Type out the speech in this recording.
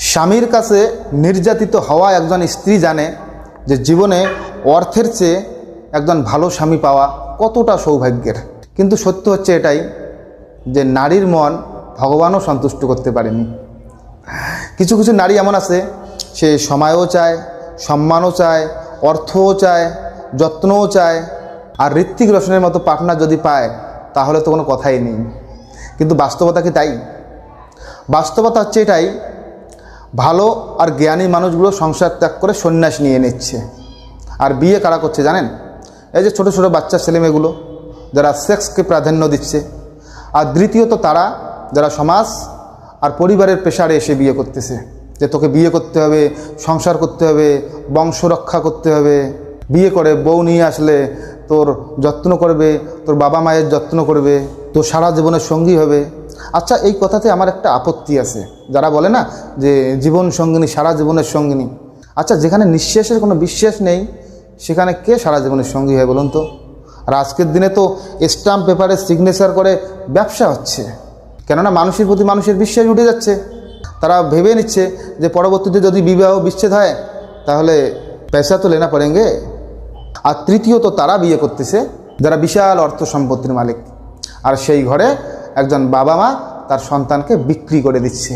স্বামীর কাছে নির্যাতিত হওয়া একজন স্ত্রী জানে যে জীবনে অর্থের চেয়ে একজন ভালো স্বামী পাওয়া কতটা সৌভাগ্যের। কিন্তু সত্য হচ্ছে এটাই যে নারীর মন ভগবানও সন্তুষ্ট করতে পারেনি। কিছু কিছু নারী এমন আছে, সে সময়ও চায়, সম্মানও চায়, অর্থও চায়, যত্নও চায়, আর ঋত্বিক রোশনের মতো পার্টনার যদি পায় তাহলে তো কোনো কথাই নেই। কিন্তু বাস্তবতা কি তাই? বাস্তবতা হচ্ছে এটাই, ভালো আর জ্ঞানী মানুষগুলো সংসার ত্যাগ করে সন্ন্যাস নিয়ে নিচ্ছে। আর বিয়ে কারা করছে জানেন? এই যে ছোটো ছোটো বাচ্চা ছেলেমেয়েগুলো যারা সেক্সকে প্রাধান্য দিচ্ছে। আর দ্বিতীয়ত তারা যারা সমাজ আর পরিবারের প্রেশারে এসে বিয়ে করতেছে, যে তোকে বিয়ে করতে হবে, সংসার করতে হবে, বংশ রক্ষা করতে হবে, বিয়ে করে বউ নিয়ে আসলে তোর যত্ন করবে, তোর বাবা মায়ের যত্ন করবে, তোর সারা জীবনের সঙ্গী হবে। আচ্ছা, এই কথাতে আমার একটা আপত্তি আছে। যারা বলে না যে জীবন সঙ্গিনী, সারা জীবনের সঙ্গিনী, আচ্ছা যেখানে নিঃশ্বাসের কোনো বিশ্বাস নেই সেখানে কে সারা জীবনের সঙ্গী হয় বলুন তো? আর আজকের দিনে তো স্ট্যাম্প পেপারে সিগনেচার করে ব্যবসা হচ্ছে, কেননা মানুষের প্রতি মানুষের বিশ্বাস উঠে যাচ্ছে। তারা ভেবে নিচ্ছে যে পরবর্তীতে যদি বিবাহ বিচ্ছেদ হয় তাহলে পয়সা তো লেনা পড়েঙ্গে। আর তৃতীয়ত তারা বিয়ে করতেছে যারা বিশাল অর্থ সম্পত্তির মালিক, আর সেই ঘরে একজন বাবা মা তার সন্তানকে বিক্রি করে দিচ্ছে।